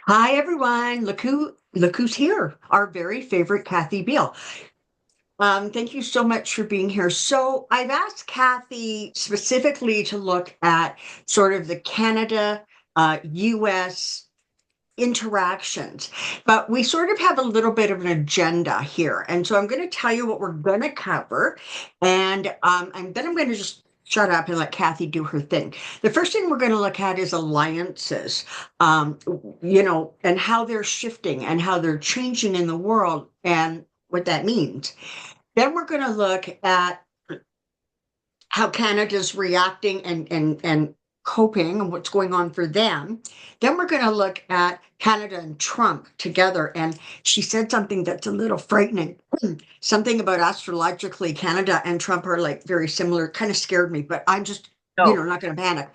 Hi, everyone. Look who's here. Our very favorite Kathy Biehl. Thank you so much for being here. So I've asked Kathy specifically to look at sort of the Canada, US interactions, but we sort of have a little bit of an agenda here. And so I'm going to tell you what we're going to cover. And then I'm going to just shut up and let Kathy do her thing. The first thing we're going to look at is alliances, um, and how they're shifting and how they're changing in the world and what that means. Then we're going to look at how Canada's reacting and coping and what's going on for them. Then we're going to look at Canada and Trump together. And she said something that's a little frightening. Something about astrologically, Canada and Trump are like very similar. Kind of scared me, but I'm just, No, not going to panic.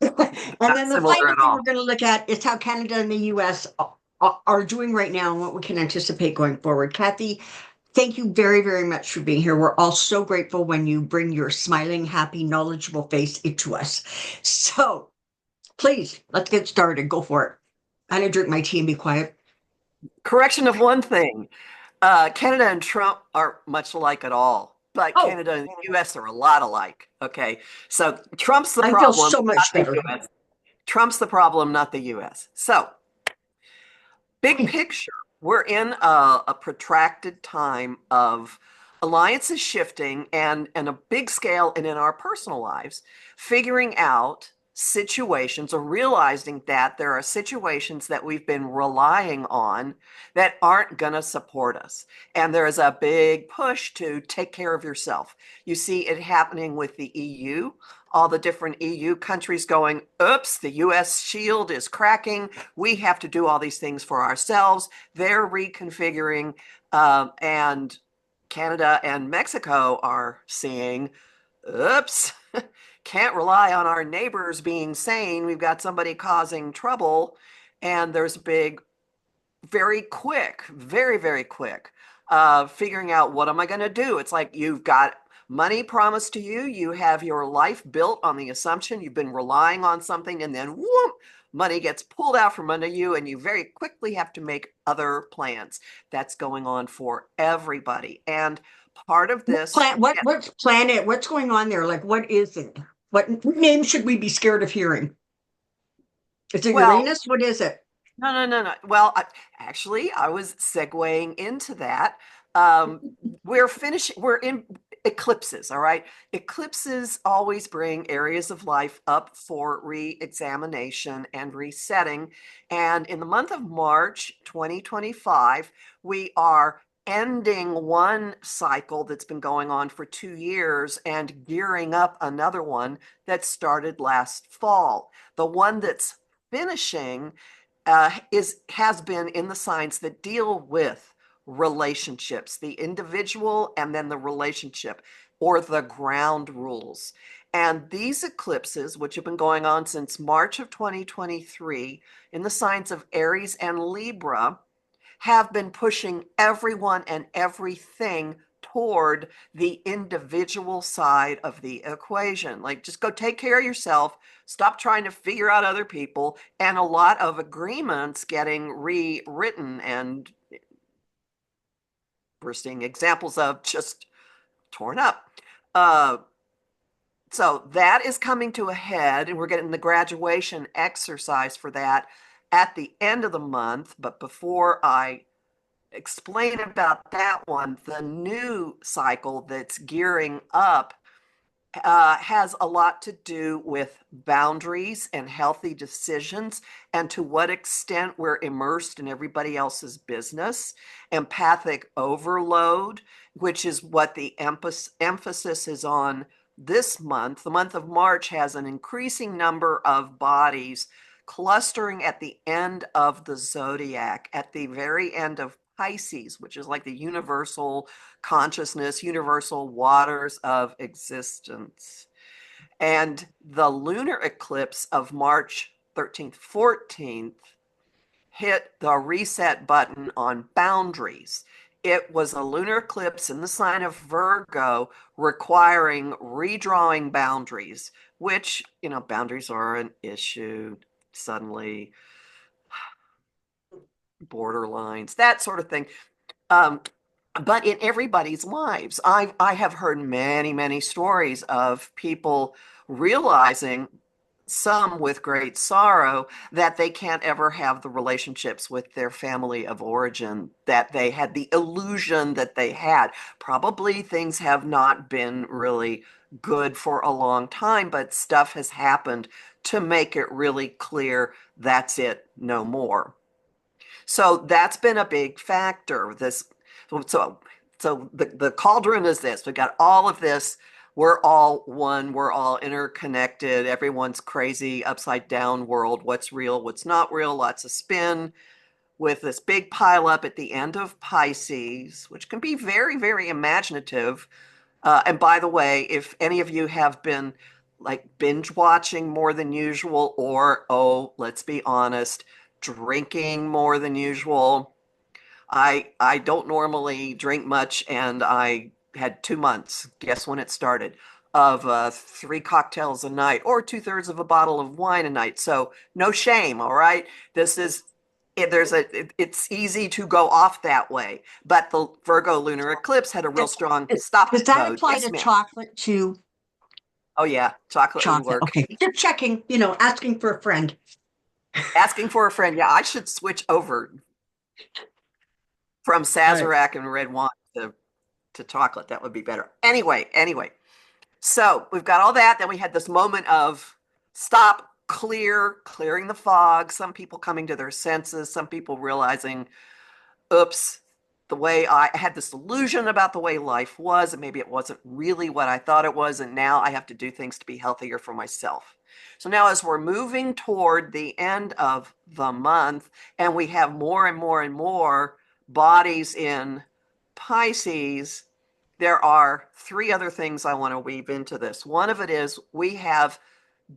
And not then the similar final at thing we're all. going to look at is how Canada and the US are doing right now and what we can anticipate going forward. Kathy, thank you very, very much for being here. We're all so grateful when you bring your smiling, happy, knowledgeable face into us. So please, let's get started. Go for it. I'm going to drink my tea and be quiet. Correction of one thing. Canada and Trump aren't much alike at all, but Oh, Canada and the US are a lot alike. Okay. So Trump's the I feel problem, so not much the better. US. Trump's the problem, not the US. So, big picture, we're in a protracted time of alliances shifting and a big scale and in our personal lives, figuring out situations or realizing that there are situations that we've been relying on that aren't going to support us. And there is a big push to take care of yourself. You see it happening with the EU, all the different EU countries going, oops, the US shield is cracking. We have to do all these things for ourselves. They're reconfiguring, and Canada and Mexico are seeing, oops, can't rely on our neighbors being sane. We've got somebody causing trouble. And there's a big, very quick, very, very quick, figuring out what am I going to do? It's like you've got money promised to you. You have your life built on the assumption you've been relying on something, and then whoop, money gets pulled out from under you, and you very quickly have to make other plans. That's going on for everybody. And part of this, What's planet? What's going on there? Like, what is it? What name should we be scared of hearing? Is it well, Uranus? What is it? no, no, no, no. Well, actually, I was segueing into that. Um, we're finishing, we're in eclipses, all right? Eclipses always bring areas of life up for re-examination and resetting. And in the month of March 2025, we are ending one cycle that's been going on for 2 years and gearing up another one that started last fall. The one that's finishing has been in the signs that deal with relationships, the individual and then the relationship or the ground rules. And these eclipses, which have been going on since March of 2023 in the signs of Aries and Libra, have been pushing everyone and everything toward the individual side of the equation. Like, just go take care of yourself, stop trying to figure out other people, and a lot of agreements getting rewritten. And we're seeing examples of just torn up. Uh, so that is coming to a head, and we're getting the graduation exercise for that at the end of the month. But before I explain about that one, the new cycle that's gearing up has a lot to do with boundaries and healthy decisions, and to what extent we're immersed in everybody else's business. Empathic overload, which is what the emphasis is on this month. The month of March has an increasing number of bodies clustering at the end of the zodiac, at the very end of Pisces, which is like the universal consciousness, universal waters of existence. And the lunar eclipse of March 13th, 14th hit the reset button on boundaries. It was a lunar eclipse in the sign of Virgo requiring redrawing boundaries, which, boundaries are an issue suddenly. borderlines, that sort of thing. Um, but in everybody's lives, I have heard many, many stories of people realizing, some with great sorrow, that they can't ever have the relationships with their family of origin that they had the illusion that they had. Probably things have not been really good for a long time, but stuff has happened to make it really clear that's it, no more. So that's been a big factor. So the cauldron is this. We got all of this. We're all one. We're all interconnected. Everyone's crazy, upside down world. What's real? What's not real? Lots of spin with this big pile up at the end of Pisces, which can be very, very imaginative. And by the way, if any of you have been like binge watching more than usual, or, oh, let's be honest, drinking more than usual. I don't normally drink much, and I had 2 months, guess when it started, of 3 cocktails a night or 2/3 of a bottle of wine a night. So no shame, all right? This is it's easy to go off that way. But the Virgo lunar eclipse had a real Does, strong stop does that mode. apply Yes, to ma'am. chocolate too? Oh yeah, chocolate would Chocolate. work. Okay. Just checking, asking for a friend. Asking for a friend. Yeah, I should switch over from All right. Sazerac and red wine to chocolate. That would be better. Anyway. So we've got all that. Then we had this moment of stop, clearing the fog. Some people coming to their senses, some people realizing, oops, the way I had this illusion about the way life was, and maybe it wasn't really what I thought it was. And now I have to do things to be healthier for myself. So now, as we're moving toward the end of the month, and we have more and more and more bodies in Pisces, there are three other things I want to weave into this. One of it is we have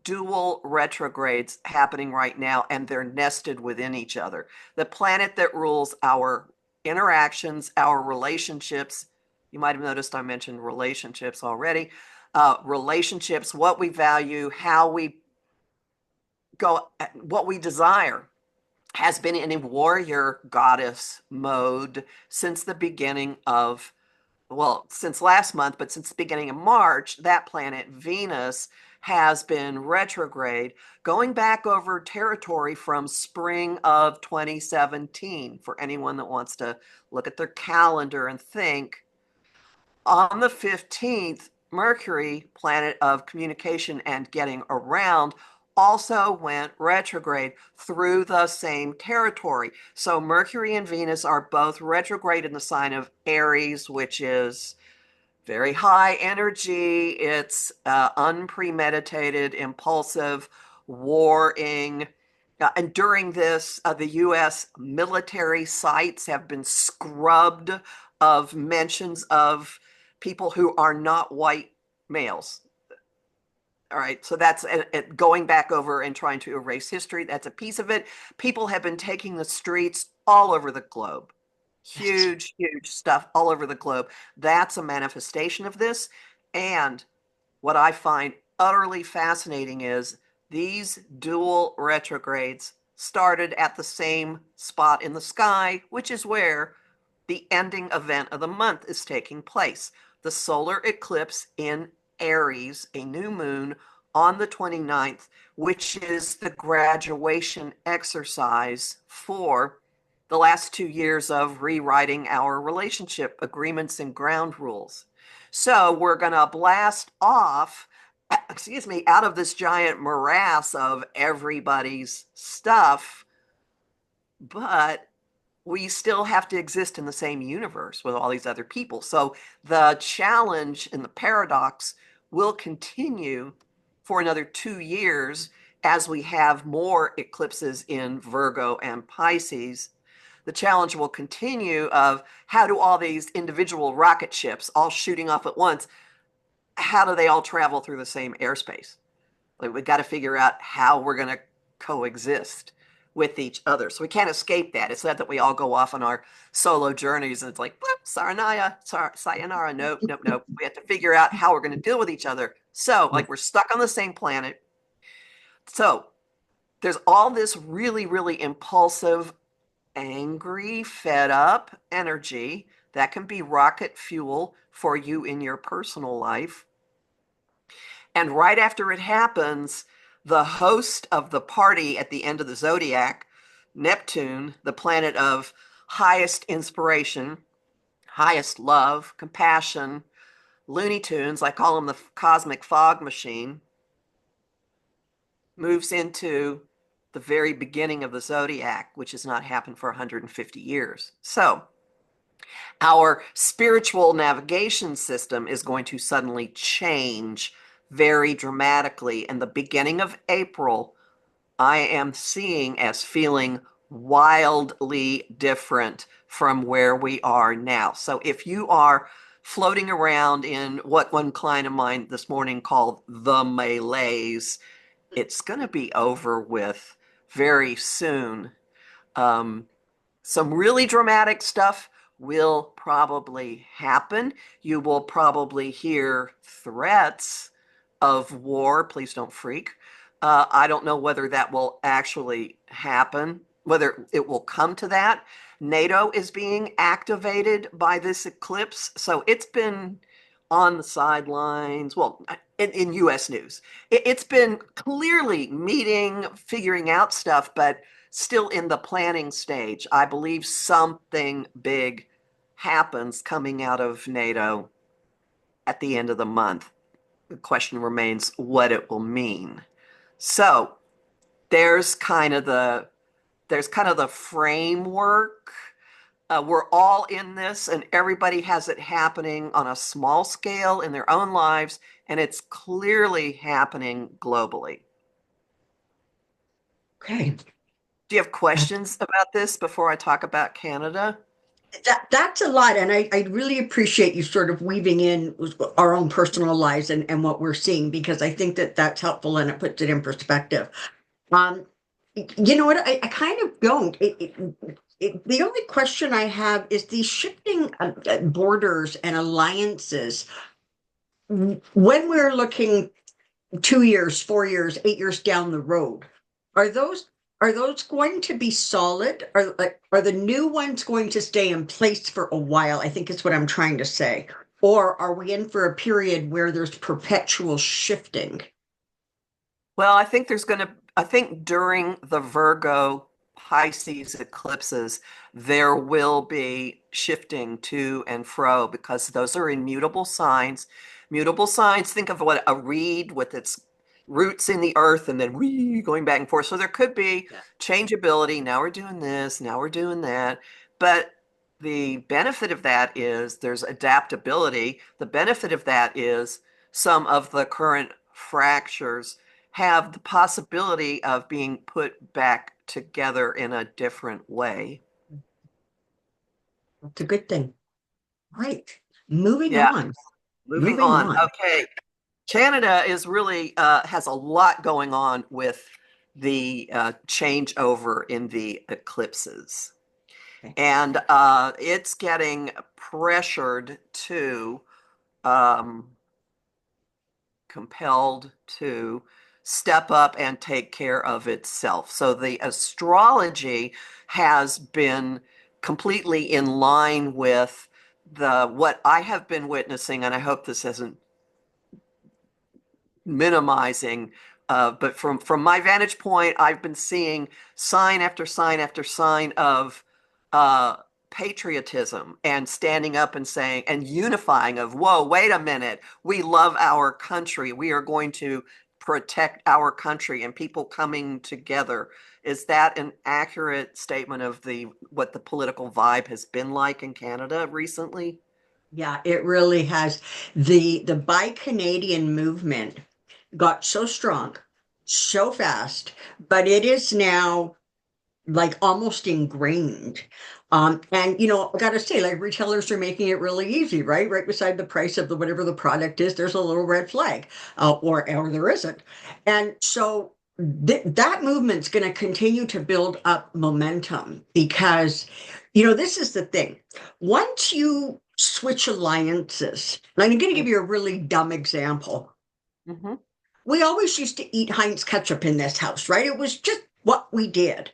dual retrogrades happening right now, and they're nested within each other. The planet that rules our interactions, our relationships, you might have noticed I mentioned relationships already. Relationships, what we value, how we go, what we desire, has been in a warrior goddess mode since the beginning of, well, since last month, but since the beginning of March. That planet, Venus, has been retrograde, going back over territory from spring of 2017. For anyone that wants to look at their calendar and think, on the 15th, Mercury, planet of communication and getting around, also went retrograde through the same territory. So Mercury and Venus are both retrograde in the sign of Aries, which is very high energy. It's unpremeditated, impulsive, warring. And during this, the U.S. military sites have been scrubbed of mentions of people who are not white males. All right, so that's going back over and trying to erase history. That's a piece of it. People have been taking the streets all over the globe. Huge, huge stuff all over the globe. That's a manifestation of this. And what I find utterly fascinating is these dual retrogrades started at the same spot in the sky, which is where the ending event of the month is taking place. The solar eclipse in Aries, a new moon on the 29th, which is the graduation exercise for the last 2 years of rewriting our relationship agreements and ground rules. So we're going to blast off, excuse me, out of this giant morass of everybody's stuff, but we still have to exist in the same universe with all these other people. So the challenge and the paradox will continue for another 2 years as we have more eclipses in Virgo and Pisces. The challenge will continue of how do all these individual rocket ships all shooting off at once, how do they all travel through the same airspace? Like, we've got to figure out how we're going to coexist with each other. So we can't escape that. It's not that we all go off on our solo journeys and it's like, sayonara. Nope. We have to figure out how we're going to deal with each other. So, like, we're stuck on the same planet. So there's all this really, really impulsive angry, fed up energy. That can be rocket fuel for you in your personal life. And right after it happens, the host of the party at the end of the zodiac, Neptune, the planet of highest inspiration, highest love, compassion, Looney Tunes, I call them the cosmic fog machine, moves into the very beginning of the zodiac, which has not happened for 150 years. So our spiritual navigation system is going to suddenly change very dramatically. And the beginning of April, I am seeing as feeling wildly different from where we are now. So if you are floating around in what one client of mine this morning called the malaise, it's going to be over with very soon. Some really dramatic stuff will probably happen. You will probably hear threats of war. Please don't freak. I don't know whether that will actually happen, whether it will come to that. NATO is being activated by this eclipse, so it's been on the sidelines. Well, in US news, it's been clearly meeting, figuring out stuff, but still in the planning stage. I believe something big happens coming out of NATO at the end of the month. The question remains what it will mean. So there's kind of the framework. We're all in this, and everybody has it happening on a small scale in their own lives, and it's clearly happening globally. Okay. Do you have questions about this before I talk about Canada? That's a lot, and I really appreciate you sort of weaving in our own personal lives and what we're seeing, because I think that that's helpful and it puts it in perspective. Um, you know what? I kind of don't. The only question I have is these shifting borders and alliances. When we're looking 2 years, 4 years, 8 years down the road, are those going to be solid? Are the new ones going to stay in place for a while? I think is what I'm trying to say. Or are we in for a period where there's perpetual shifting? Well, I think during the Virgo Pisces eclipses, there will be shifting to and fro because those are immutable signs. Mutable signs, think of what a reed with its roots in the earth and then going back and forth. So there could be Yeah. changeability. Now we're doing this, now we're doing that. But the benefit of that is there's adaptability. The benefit of that is some of the current fractures have the possibility of being put back together in a different way. That's a good thing. Right. Moving Yeah, on. moving Moving on. on. Okay. Canada is really has a lot going on with the changeover in the eclipses. Okay. And it's getting pressured to um, compelled to step up and take care of itself. So the astrology has been completely in line with the what I have been witnessing, and I hope this isn't minimizing. But from my vantage point, I've been seeing sign after sign after sign of uh, patriotism and standing up and saying and unifying of, whoa, wait a minute, we love our country. We are going to protect our country and people coming together. Is that an accurate statement of the what the political vibe has been like in Canada recently? Yeah, it really has. The Buy Canadian movement got so strong, so fast, but it is now like almost ingrained. And I gotta say, like retailers are making it really easy, right? Right beside the price of the whatever the product is, there's a little red flag, or there isn't. And so that movement's going to continue to build up momentum because, this is the thing. Once you switch alliances, and I'm going to give you a really dumb example. Mm-hmm. We always used to eat Heinz ketchup in this house, right? It was just what we did.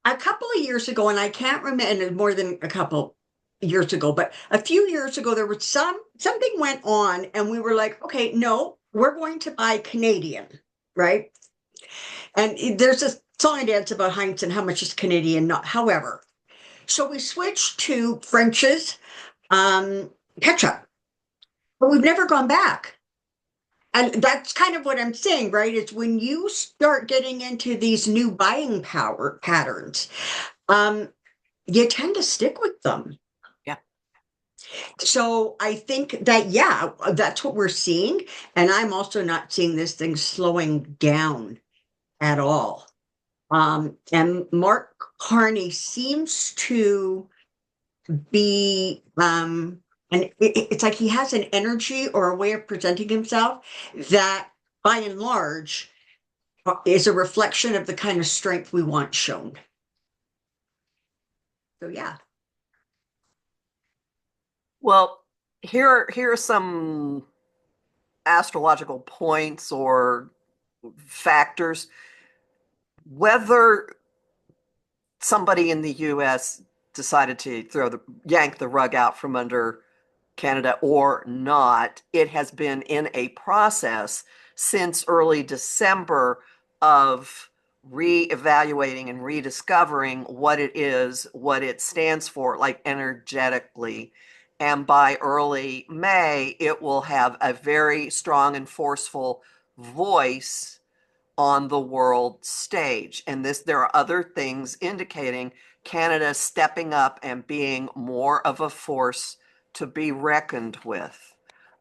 A couple of years ago, and I can't remember, and more than a couple years ago, but a few years ago, there was something went on, and we were like, okay, no, we're going to buy Canadian, right? And there's a song and dance about Heinz and how much is Canadian, not however. So we switched to French's ketchup, but we've never gone back. And that's kind of what I'm saying, right? Is when you start getting into these new buying power patterns, um, you tend to stick with them. Yeah. So I think that, yeah, that's what we're seeing. And I'm also not seeing this thing slowing down at all. And Mark Carney seems to be, and it's like he has an energy or a way of presenting himself that by and large is a reflection of the kind of strength we want shown. So yeah. Well, here are some astrological points or factors. Whether somebody in the US decided to yank the rug out from under Canada or not, it has been in a process since early December of reevaluating and rediscovering what it is, what it stands for, like energetically. And by early May, it will have a very strong and forceful voice on the world stage. And there are other things indicating Canada stepping up and being more of a force to be reckoned with.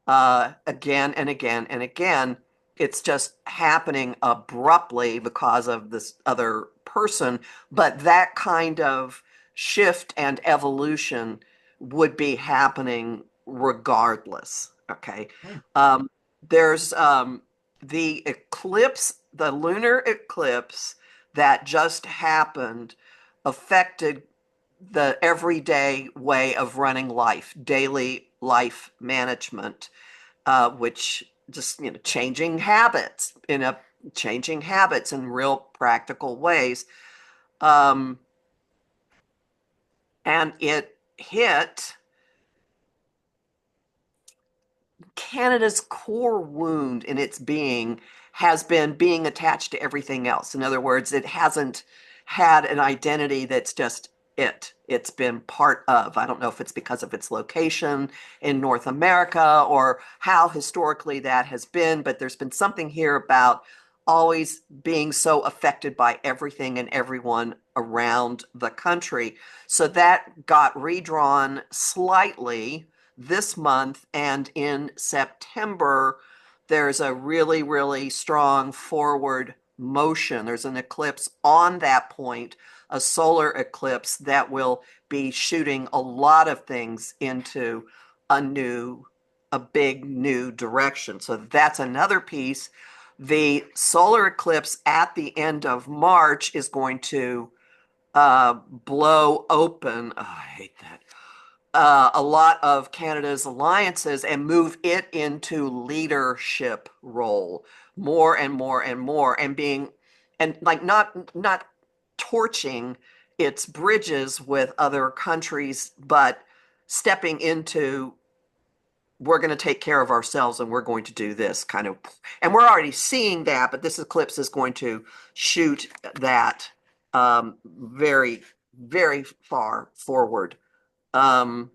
Again and again and again, it's just happening abruptly because of this other person, but that kind of shift and evolution would be happening regardless. Okay. Um, there's the eclipse, the lunar eclipse that just happened affected the everyday way of running life, daily life management, which just, changing habits in real practical ways. Um, and it hit Canada's core wound in its being has been being attached to everything else. In other words, it hasn't had an identity that's just it. It's been part of. I don't know if it's because of its location in North America or how historically that has been, but there's been something here about always being so affected by everything and everyone around the country. So that got redrawn slightly this month, and in September, there's a really, really strong forward motion. There's an eclipse on that point, a solar eclipse that will be shooting a lot of things into a big new direction. So that's another piece. The solar eclipse at the end of March is going to blow open. Oh, I hate that. A lot of Canada's alliances and move it into leadership role more and more and more, and being, and like not torching its bridges with other countries, but stepping into, we're going to take care of ourselves and we're going to do this kind of, and we're already seeing that, but this eclipse is going to shoot that very, very far forward. Um,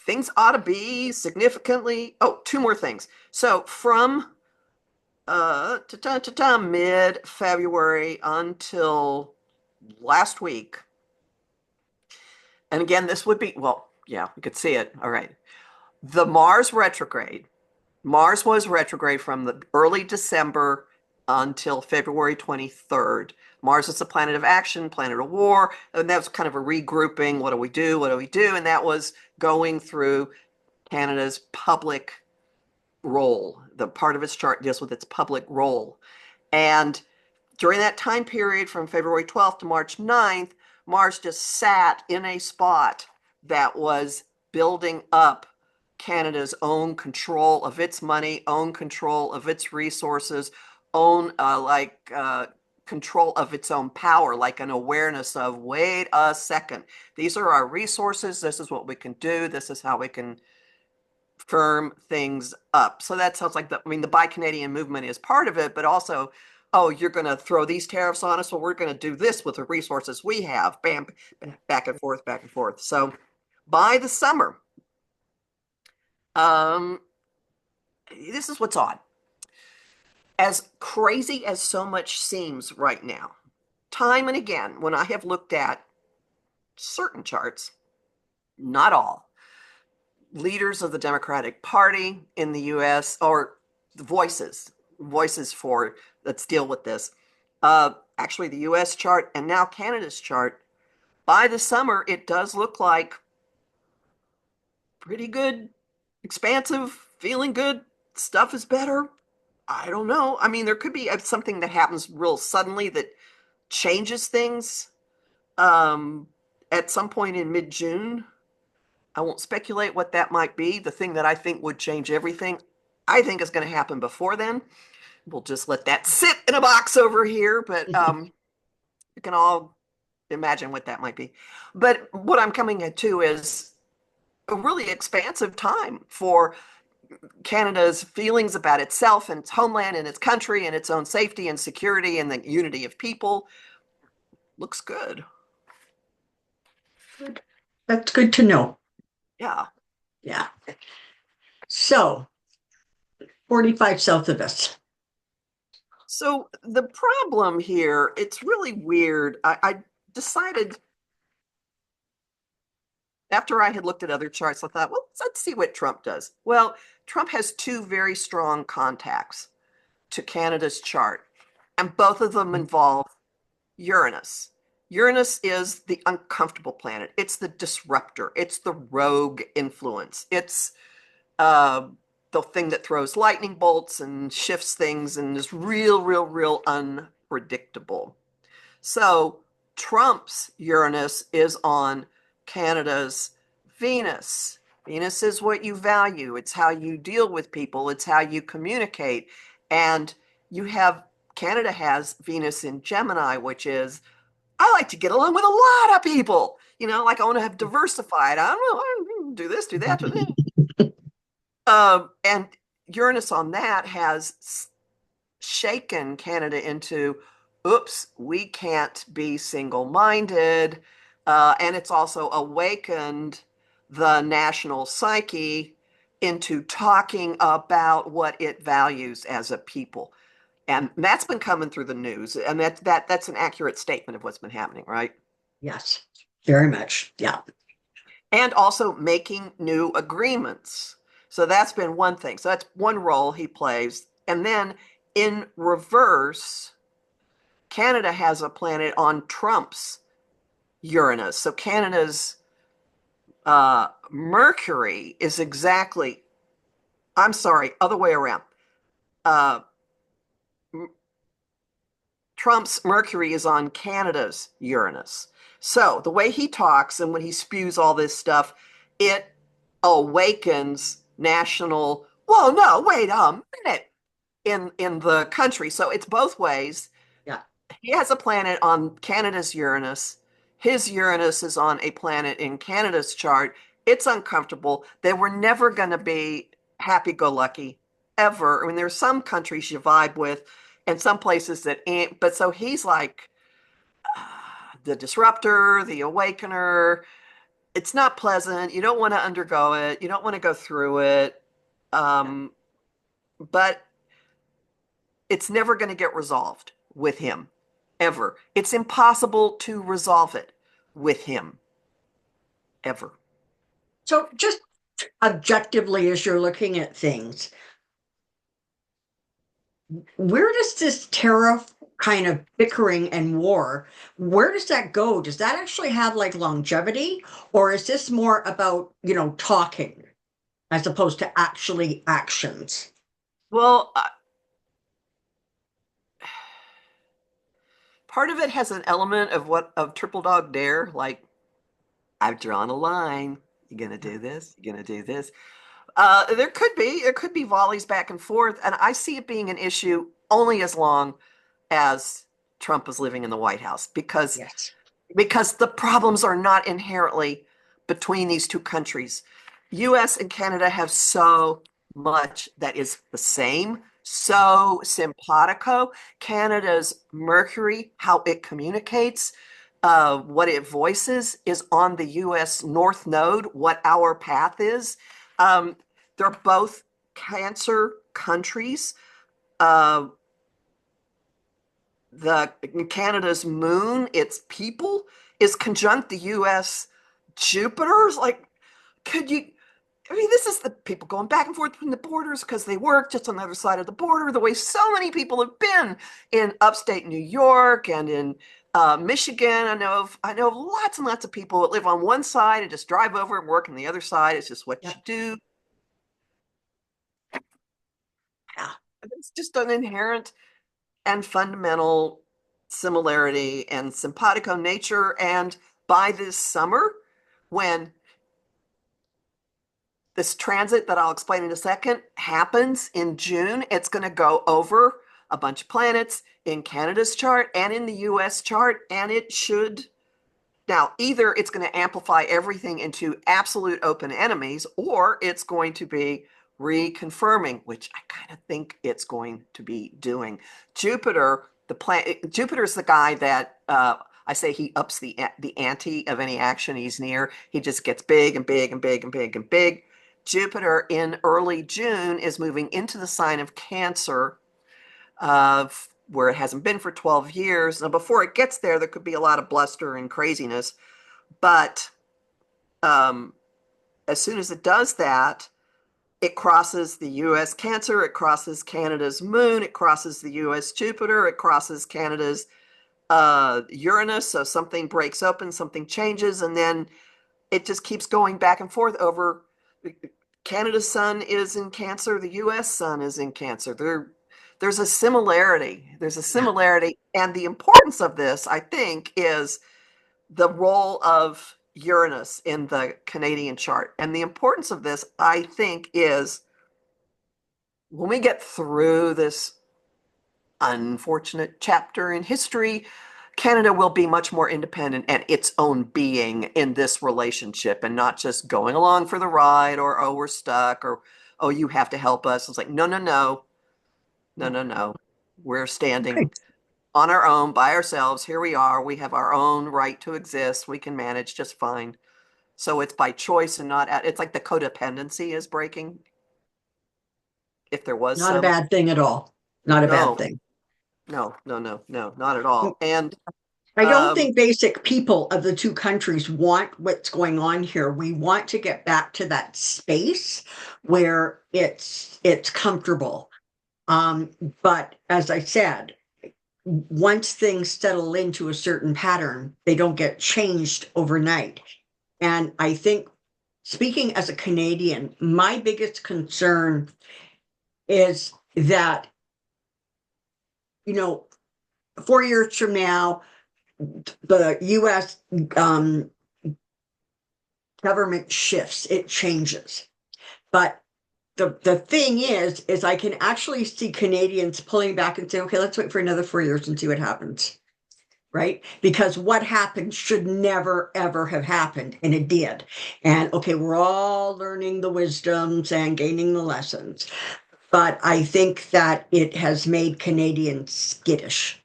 Things ought to be significantly. Oh, two more things. So from mid-February until last week, and again, this would be, well, yeah, we could see it. All right. The Mars retrograde. Mars was retrograde from the early December until February 23rd. Mars is the planet of action, planet of war, and that was kind of a regrouping. What do we do? What do we do? And that was going through Canada's public role. The part of its chart deals with its public role. And during that time period from February 12th to March 9th, Mars just sat in a spot that was building up Canada's own control of its money, own control of its resources, own control of its own power, like an awareness of, wait a second, these are our resources. This is what we can do. This is how we can firm things up. So that sounds like the Buy Canadian movement is part of it, but also, oh, you're going to throw these tariffs on us. Well, we're going to do this with the resources we have. Bam, back and forth, back and forth. So by the summer, this is what's odd. As crazy as so much seems right now, time and again, when I have looked at certain charts, not all, leaders of the Democratic Party in the US, or the voices for, let's deal with this, actually the US chart and now Canada's chart, by the summer, it does look like pretty good, expansive, feeling good, stuff is better. I don't know. I mean, there could be something that happens real suddenly that changes things at some point in mid-June. I won't speculate what that might be. The thing that I think would change everything, I think is going to happen before then. We'll just let that sit in a box over here, but you can all imagine what that might be. But what I'm coming at too is a really expansive time for Canada's feelings about itself and its homeland and its country and its own safety and security and the unity of people. Looks good. That's good to know. Yeah. Yeah. So 45 south of us. So the problem here, it's really weird. I decided after I had looked at other charts, I thought, well, let's see what Trump does. Well, Trump has two very strong contacts to Canada's chart, and both of them involve Uranus. Uranus is the uncomfortable planet. It's the disruptor. It's the rogue influence. It's the thing that throws lightning bolts and shifts things and is real unpredictable. So Trump's Uranus is on Canada's Venus. Venus is what you value. It's how you deal with people. It's how you communicate. And Canada has Venus in Gemini, which is, I like to get along with a lot of people. Like I want to have diversified. I don't know, I do this, do that, do that. And Uranus on that has shaken Canada into, oops, we can't be single-minded. And it's also awakened the national psyche into talking about what it values as a people. And that's been coming through the news. And that's an accurate statement of what's been happening, right? Yes, very much. Yeah. And also making new agreements. So that's been one thing. So that's one role he plays. And then in reverse, Canada has a planet on Trump's Uranus. So Canada's Mercury is exactly, I'm sorry, other way around. Trump's Mercury is on Canada's Uranus. So the way he talks and when he spews all this stuff, it awakens national, whoa, no, wait a minute, in the country. So it's both ways. Yeah. He has a planet on Canada's Uranus. His Uranus is on a planet in Canada's chart. It's uncomfortable. They were never going to be happy-go-lucky ever. I mean, there's some countries you vibe with and some places that ain't. But so he's like the disruptor, the awakener. It's not pleasant. You don't want to undergo it. You don't want to go through it. But it's never going to get resolved with him, ever. It's impossible to resolve it with him, ever. So just objectively, as you're looking at things, where does this tariff kind of bickering and war, where does that go? Does that actually have like longevity, or is this more about, talking as opposed to actually actions? Well, part of it has an element of triple dog dare, like I've drawn a line. You're gonna do this. You're gonna do this. There could be volleys back and forth, and I see it being an issue only as long as Trump is living in the White House Yes. because the problems are not inherently between these two countries. US and Canada have so much that is the same, so simpatico. Canada's Mercury, how it communicates, what it voices, is on the US North Node, what our path is. Um, they're both Cancer countries. Uh, the Canada's moon, its people, is conjunct the US Jupiter's. Like, could you? I mean, this is the people going back and forth between the borders because they work just on the other side of the border. The way so many people have been in upstate New York and in Michigan. I know of lots and lots of people that live on one side and just drive over and work on the other side. It's just what you Yep. do. Yeah. It's just an inherent and fundamental similarity and simpatico nature. And by this summer, when this transit that I'll explain in a second happens in June, it's going to go over a bunch of planets in Canada's chart and in the US chart. And it should, now, either it's going to amplify everything into absolute open enemies, or it's going to be reconfirming, which I kind of think it's going to be doing. Jupiter, Jupiter's the guy that I say he ups the ante of any action he's near. He just gets big and big and big and big and big. Jupiter in early June is moving into the sign of Cancer, where it hasn't been for 12 years. Now, before it gets there, there could be a lot of bluster and craziness. But um, as soon as it does that, it crosses the US Cancer, it crosses Canada's moon, it crosses the US Jupiter, it crosses Canada's Uranus. So something breaks open, something changes, and then it just keeps going back and forth over. Canada's sun is in Cancer, the US sun is in Cancer. There's a similarity. There's a Yeah. similarity. And the importance of this, I think, is the role of Uranus in the Canadian chart. And the importance of this, I think, is when we get through this unfortunate chapter in history, Canada will be much more independent and its own being in this relationship and not just going along for the ride or, oh, we're stuck or, oh, you have to help us. It's like, no, no, no, no, No. no, no. We're standing Okay. on our own by ourselves. Here we are. We have our own right to exist. We can manage just fine. So it's by choice and not, it's like the codependency is breaking. If there was Not a some, bad thing at all. Not a bad no, thing. no, no, no, no, not at all. And I don't um, think basic people of the two countries want what's going on here. We want to get back to that space where it's comfortable. Um, but as I said, once things settle into a certain pattern, they don't get changed overnight. And I think, speaking as a Canadian, my biggest concern is that, you know, 4 years from now, the US government shifts, it changes. But the thing is I can actually see Canadians pulling back and say, okay, let's wait for another 4 years and see what happens. Right? Because what happened should never, ever have happened. And it did. And okay, we're all learning the wisdoms and gaining the lessons. But I think that it has made Canadians skittish.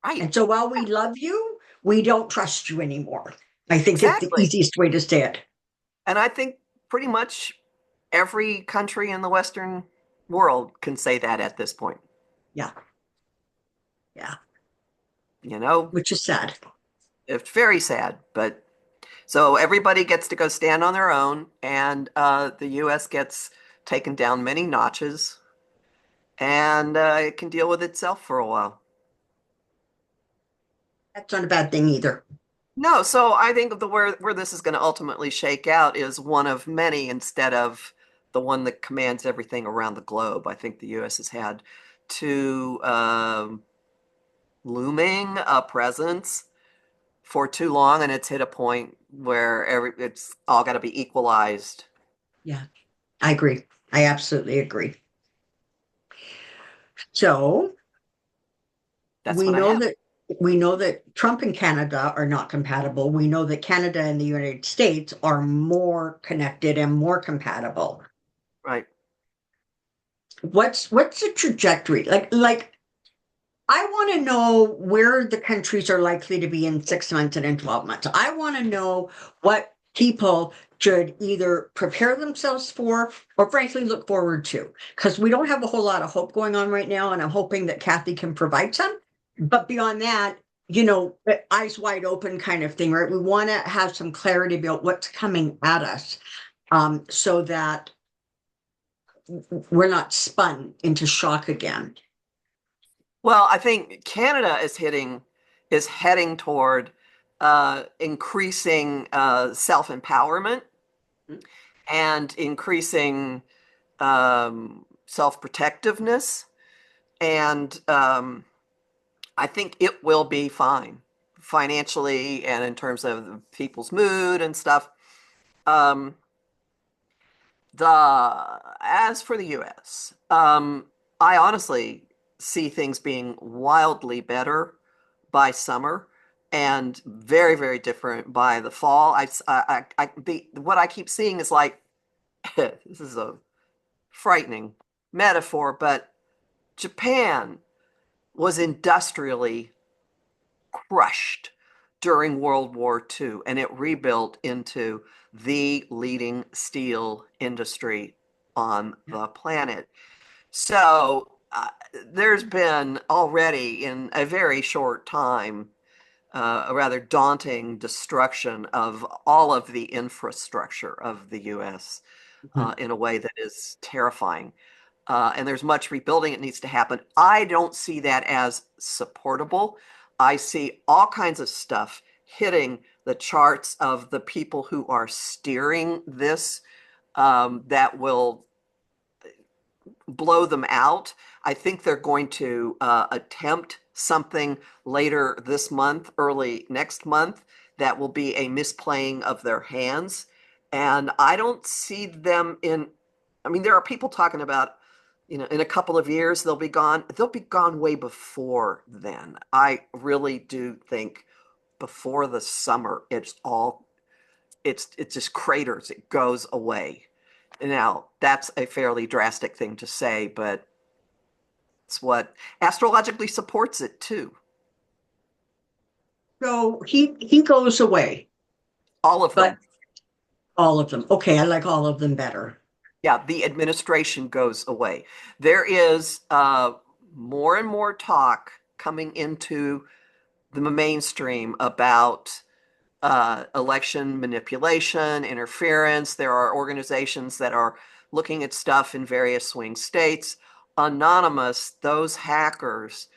right, And so while we love you, we don't trust you anymore. I think it's the exactly. easiest way to say it. And I think pretty much every country in the Western world can say that at this point. Yeah. Yeah. You know, Which is sad. it's very sad, but so everybody gets to go stand on their own, and the US gets taken down many notches, and it can deal with itself for a while. That's not a bad thing either. No, so I think the where this is going to ultimately shake out is one of many instead of the one that commands everything around the globe. I think the U.S. has had too looming a presence for too long, and it's hit a point where it's all got to be equalized. Yeah, I agree. I absolutely agree. So That's we what I know have. that we know that Trump and Canada are not compatible. We know that Canada and the United States are more connected and more compatible. Right. What's the trajectory? Like I want to know where the countries are likely to be in 6 months and in 12 months. I want to know what people should either prepare themselves for or frankly look forward to. Because we don't have a whole lot of hope going on right now, and I'm hoping that Kathy can provide some. But beyond that, eyes wide open kind of thing, right? We want to have some clarity about what's coming at us, so that we're not spun into shock again. Well, I think Canada is heading toward increasing self-empowerment and increasing self-protectiveness, and I think it will be fine financially and in terms of people's mood and stuff. Um, as for the U.S., I honestly see things being wildly better by summer and very, very different by the fall. What I keep seeing is like this is a frightening metaphor, but Japan was industrially crushed during World War II, and it rebuilt into the leading steel industry on the planet. So there's been already in a very short time a rather daunting destruction of all of the infrastructure of the US in a way that is terrifying. And there's much rebuilding that needs to happen. I don't see that as supportable. I see all kinds of stuff hitting the charts of the people who are steering this that will blow them out. I think they're going to attempt something later this month, early next month, that will be a misplaying of their hands. And I don't see them I mean, there are people talking about, in a couple of years, they'll be gone. They'll be gone way before then. I really do think before the summer, it just craters, it goes away. Now, that's a fairly drastic thing to say, but it's what astrologically supports it too. So he goes away, All of but them. all of them. Okay, I like all of them better. Yeah, the administration goes away. There is more and more talk coming into the mainstream about election manipulation, interference. There are organizations that are looking at stuff in various swing states. Anonymous, those hackers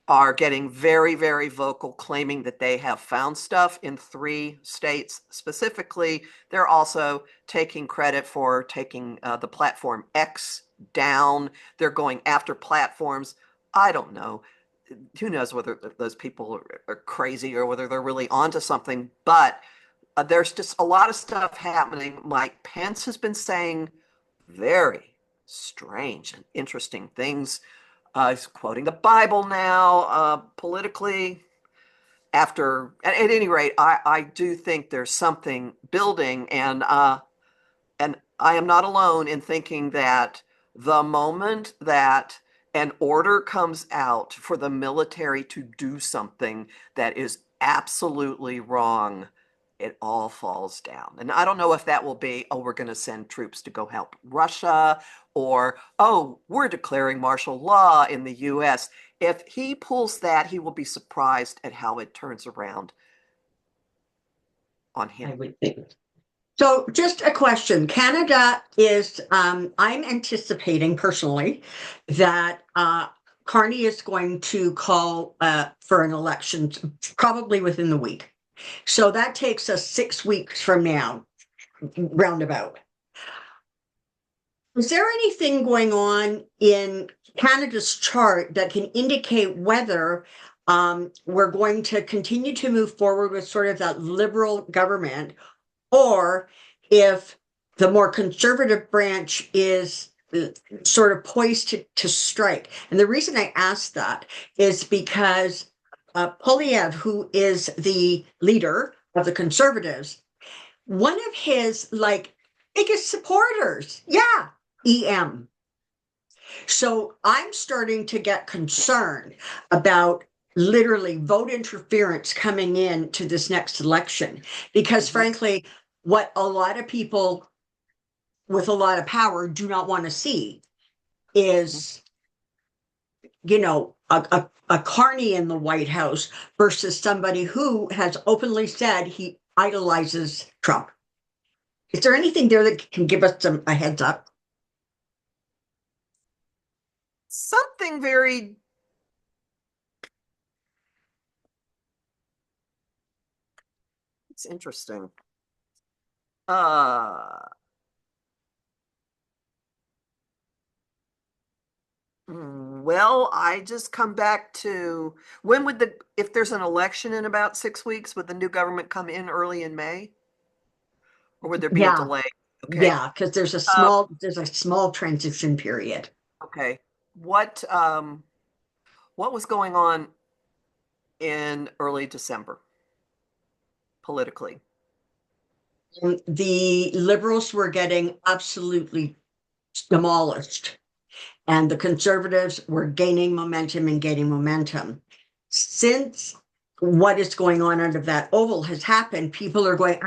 are getting very, very vocal, claiming that they have found stuff in 3 states specifically. They're also taking credit for taking the platform X down. They're going after platforms. I don't know. Who knows whether those people are crazy or whether they're really onto something, but there's just a lot of stuff happening. Mike Pence has been saying very strange and interesting things. He's quoting the Bible now, politically. At any rate, I do think there's something building, and I am not alone in thinking that the moment that an order comes out for the military to do something that is absolutely wrong, it all falls down. And I don't know if that will be, oh, we're going to send troops to go help Russia, or, oh, we're declaring martial law in the US. If he pulls that, he will be surprised at how it turns around on I him. would think. So just a question. Canada is, I'm anticipating personally that Carney is going to call for an election probably within the week. So that takes us 6 weeks from now, roundabout. Is there anything going on in Canada's chart that can indicate whether we're going to continue to move forward with sort of that liberal government, or if the more conservative branch is sort of poised to strike. And the reason I ask that is because Polyev, who is the leader of the conservatives, one of his like biggest supporters, yeah, EM. So I'm starting to get concerned about literally vote interference coming in to this next election because frankly, what a lot of people with a lot of power do not want to see is, you know, a carney in the White House versus somebody who has openly said he idolizes Trump. Is there anything there that can give us a heads up? Something very, it's interesting. Well, I just come back to when would if there's an election in about 6 weeks, would the new government come in early in May? Or would there be a Yeah, delay? Okay. yeah, because Uh, there's a small transition period. okay. What was going on in early December politically? And the liberals were getting absolutely demolished, and the conservatives were gaining momentum and gaining momentum. Since what is going on under that oval has happened, people are going,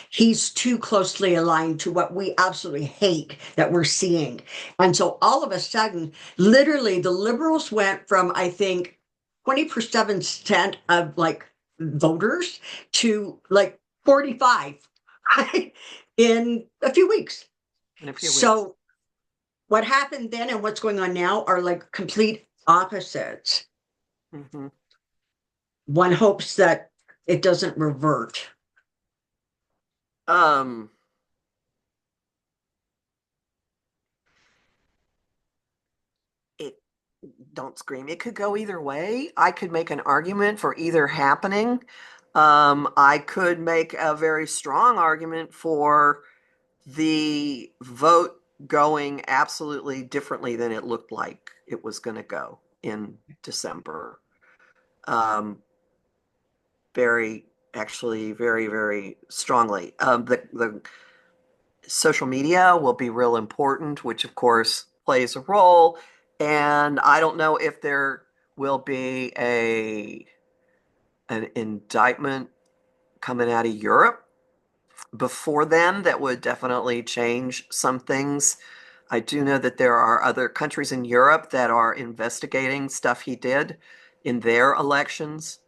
he's too closely aligned to what we absolutely hate that we're seeing. And so all of a sudden, literally, the liberals went from, I think, 27% of like voters to like 45 in a few weeks. In a few weeks. So what happened then and what's going on now are like complete opposites. Mm-hmm. One hopes that it doesn't revert. Um, it don't scream. It could go either way. I could make an argument for either happening. I could make a very strong argument for the vote going absolutely differently than it looked like it was going to go in December. Um, very, actually, very, very strongly. The social media will be real important, which of course plays a role. And I don't know if there will be an indictment coming out of Europe before then that would definitely change some things. I do know that there are other countries in Europe that are investigating stuff he did in their elections.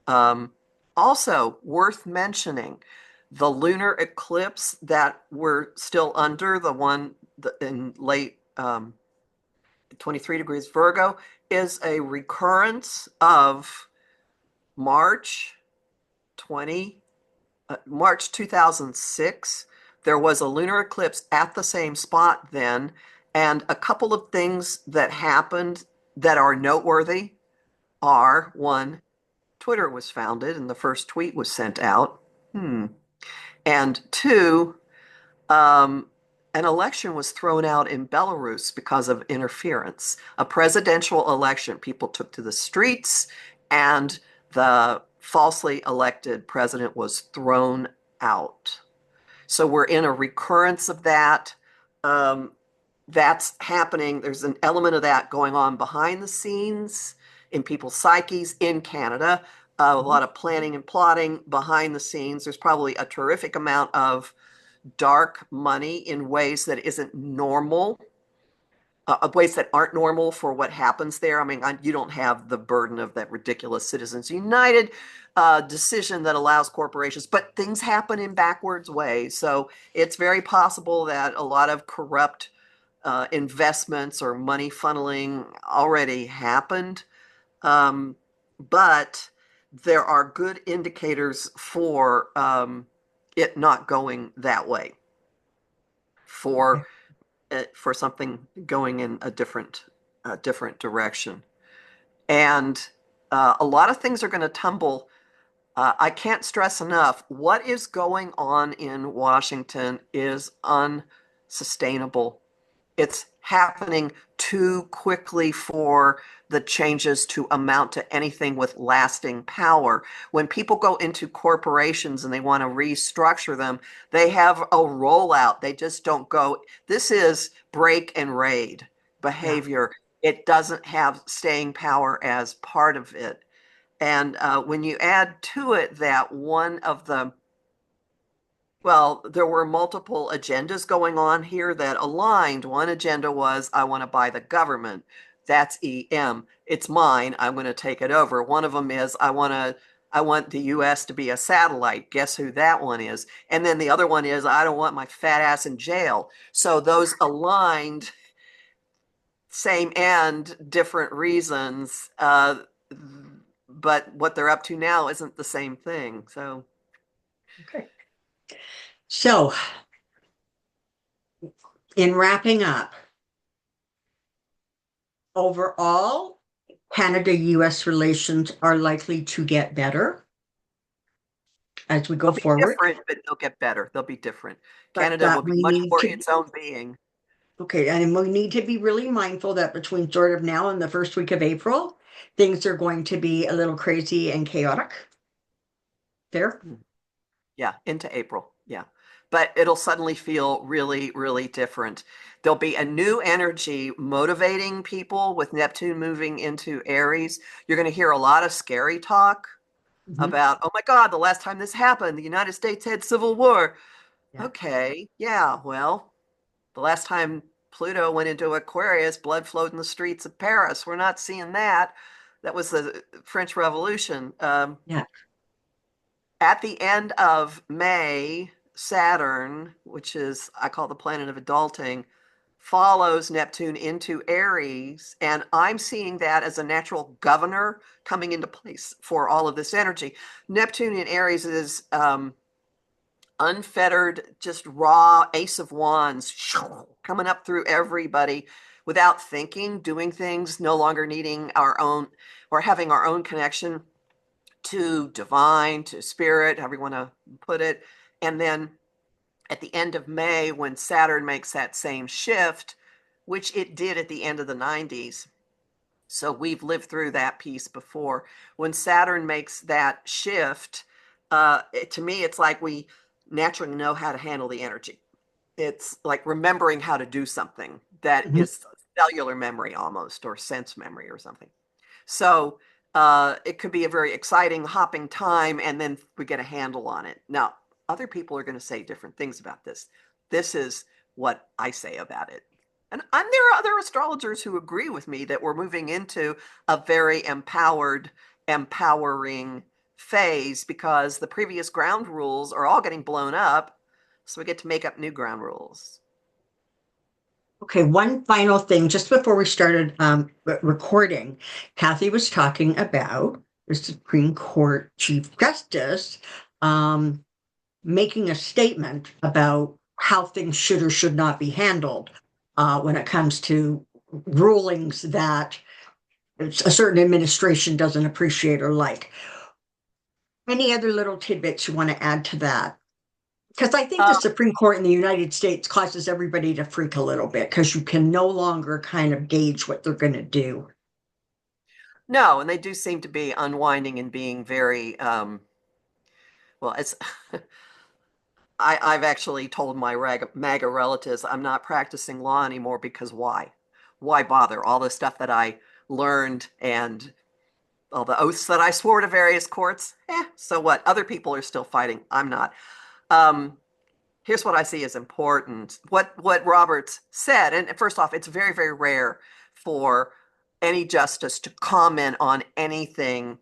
Um, Also, worth mentioning, the lunar eclipse that we're still under, the one in late 23 degrees Virgo, is a recurrence of March 20, March 2006. There was a lunar eclipse at the same spot then, and a couple of things that happened that are noteworthy are one, Twitter was founded and the first tweet was sent out. And two, an election was thrown out in Belarus because of interference. A presidential election, people took to the streets, and the falsely elected president was thrown out. So we're in a recurrence of that. Um, that's happening. There's an element of that going on behind the scenes in people's psyches in Canada. A lot of planning and plotting behind the scenes. There's probably a terrific amount of dark money in ways that isn't normal, ways that aren't normal for what happens there. I mean, you don't have the burden of that ridiculous Citizens United decision that allows corporations, but things happen in backwards ways. So it's very possible that a lot of corrupt investments or money funneling already happened. But there are good indicators for it not going that way, for for something going in a different direction. And a lot of things are going to tumble. I can't stress enough, what is going on in Washington is unsustainable. It's happening too quickly for the changes to amount to anything with lasting power. When people go into corporations and they want to restructure them, they have a rollout. They just don't go. This is break and raid Yeah. behavior. It doesn't have staying power as part of it. And when you add to it that one of the, well, there were multiple agendas going on here that aligned. One agenda was, I want to buy the government. That's EM. It's mine. I'm going to take it over. One of them is, I want the US to be a satellite. Guess who that one is? And then the other one is, I don't want my fat ass in jail. So those aligned, same end, different reasons. But what they're up to now isn't the same thing. So, Okay. So, in wrapping up, overall, Canada-US relations are likely to get better as we go they'll be forward, different, but they'll get better. They'll be different. but Canada will that be we much need more to, its own being. okay, and we need to be really mindful that between sort of now and the first week of April, things are going to be a little crazy and chaotic. There. Yeah, into April. Yeah. But it'll suddenly feel really, really different. There'll be a new energy motivating people with Neptune moving into Aries. You're going to hear a lot of scary talk Mhm. about, oh my God, the last time this happened, the United States had civil war. Yeah. Okay, yeah, well, the last time Pluto went into Aquarius, blood flowed in the streets of Paris. We're not seeing that. That was the French Revolution. Yeah. At the end of May, Saturn, which is, I call the planet of adulting, follows Neptune into Aries. And I'm seeing that as a natural governor coming into place for all of this energy. Neptune in Aries is unfettered, just raw ace of wands coming up through everybody without thinking, doing things, no longer needing our own or having our own connection to divine, to spirit, however you want to put it. And then at the end of May, when Saturn makes that same shift, which it did at the end of the 90s. So we've lived through that piece before. When Saturn makes that shift, to me, it's like we naturally know how to handle the energy. It's like remembering how to do something that Mhm. is cellular memory almost, or sense memory or something. So it could be a very exciting, hopping time, and then we get a handle on it. Now, other people are going to say different things about this. This is what I say about it. And there are other astrologers who agree with me that we're moving into a very empowered, empowering phase because the previous ground rules are all getting blown up. So we get to make up new ground rules. Okay, one final thing, just before we started recording, Kathy was talking about the Supreme Court Chief Justice um, making a statement about how things should or should not be handled when it comes to rulings that a certain administration doesn't appreciate or like. Any other little tidbits you want to add to that? Because I think the Uh, Supreme Court in the United States causes everybody to freak a little bit because you can no longer kind of gauge what they're going to do. no, and they do seem to be unwinding and being very, well, it's I've actually told my MAGA relatives I'm not practicing law anymore because why? Why bother? All the stuff that I learned and all the oaths that I swore to various courts, so what? Other people are still fighting. I'm not. Um, Here's what I see as important. What Roberts said, and first off, it's very, very rare for any justice to comment on anything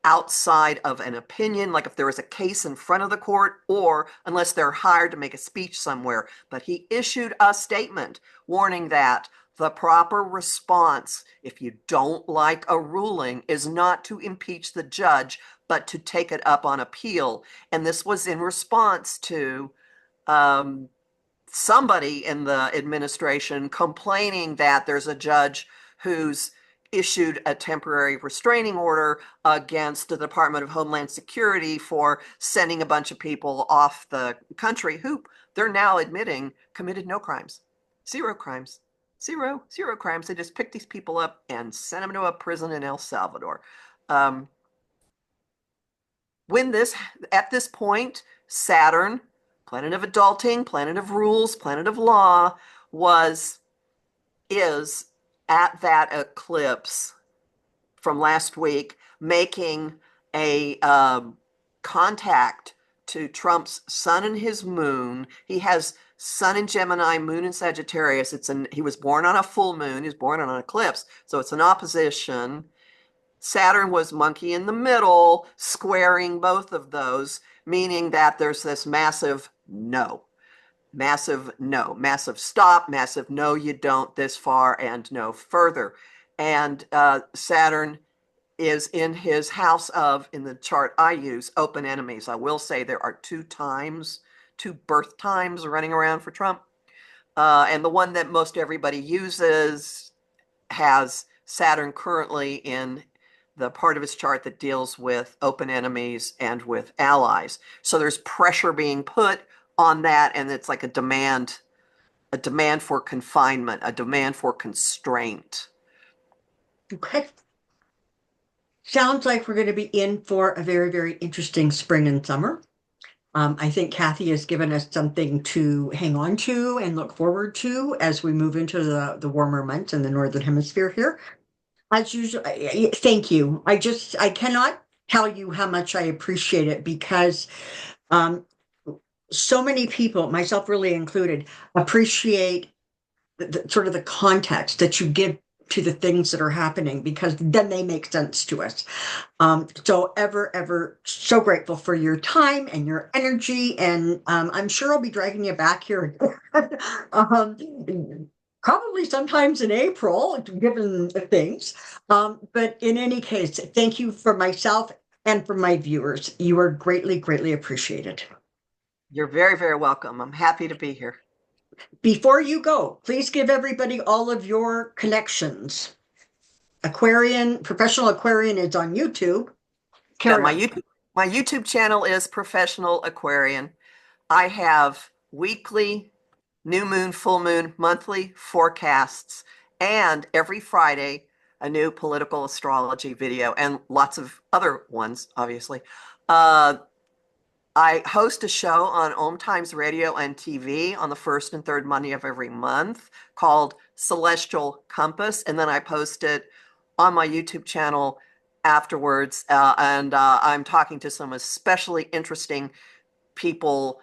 outside of an opinion, like if there was a case in front of the court, or unless they're hired to make a speech somewhere. But he issued a statement warning that the proper response, if you don't like a ruling, is not to impeach the judge, but to take it up on appeal. And this was in response to um, somebody in the administration complaining that there's a judge who's issued a temporary restraining order against the Department of Homeland Security for sending a bunch of people off the country who they're now admitting committed no crimes, zero crimes. Zero crimes. They just picked these people up and sent them to a prison in El Salvador. Um, at this point, Saturn, planet of adulting, planet of rules, planet of law, is at that eclipse from last week, making a contact to Trump's sun and his moon. He has sun in Gemini, moon in Sagittarius. He was born on a full moon. He was born on an eclipse, so it's an opposition. Saturn was monkey in the middle, squaring both of those, meaning that there's this massive no, massive stop, massive no, you don't this far and no further. And Saturn is in his house of, in the chart I use, open enemies. I will say there are two birth times running around for Trump. And the one that most everybody uses has Saturn currently in the part of his chart that deals with open enemies and with allies. So there's pressure being put on that, and it's like a demand for confinement, a demand for constraint. Okay. Sounds like we're going to be in for a very, very interesting spring and summer. I think Kathy has given us something to hang on to and look forward to as we move into the warmer months in the Northern Hemisphere here. As usual, thank you. I cannot tell you how much I appreciate it because so many people, myself really included, appreciate sort of the context that you give to the things that are happening because then they make sense to us. So ever so grateful for your time and your energy, and I'm sure I'll be dragging you back here um, probably sometimes in April, given the things. But in any case, thank you for myself and for my viewers. You are greatly, greatly appreciated. You're very, very welcome. I'm happy to be here. Before you go, please give everybody all of your connections. Professional Aquarian is on YouTube. Yeah, my YouTube channel is Professional Aquarian. I have weekly, new moon, full moon, monthly forecasts, and every Friday, a new political astrology video, and lots of other ones, obviously. I host a show on Om Times Radio and TV on the first and third Monday of every month called Celestial Compass, and then I post it on my YouTube channel afterwards. And I'm talking to some especially interesting people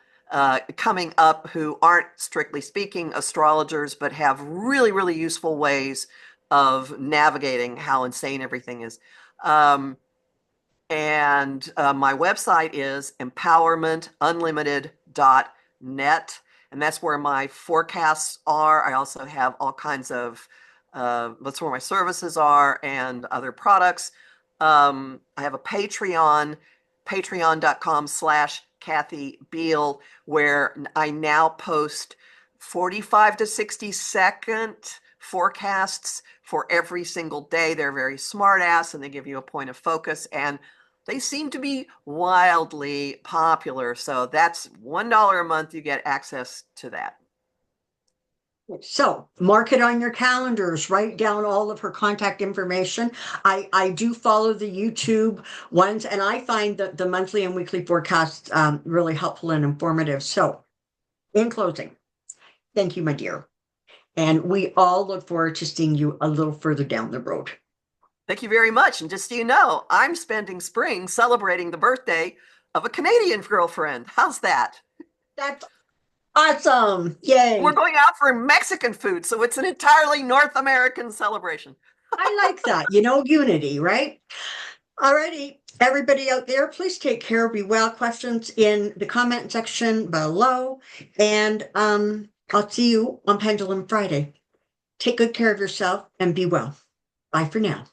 coming up who aren't, strictly speaking, astrologers, but have really, really useful ways of navigating how insane everything is. And my website is empowermentunlimited.net. And that's where my forecasts are. I also have all kinds of, that's where my services are and other products. I have a Patreon, patreon.com/Kathy Biehl, where I now post 45 to 60-second forecasts for every single day. They're very smart ass and they give you a point of focus, and they seem to be wildly popular. So that's $1 a month. You get access to that. So mark it on your calendars, write down all of her contact information. I do follow the YouTube ones, and I find that the monthly and weekly forecasts really helpful and informative. So in closing, thank you, my dear. And we all look forward to seeing you a little further down the road. Thank you very much. And just so you know, I'm spending spring celebrating the birthday of a Canadian girlfriend. How's that? That's awesome. Yay. We're going out for Mexican food, so it's an entirely North American celebration. I like that. Unity, right? All righty. Everybody out there, please take care. Be well. Questions in the comment section below. And I'll see you on Pendulum Friday. Take good care of yourself and be well. Bye for now.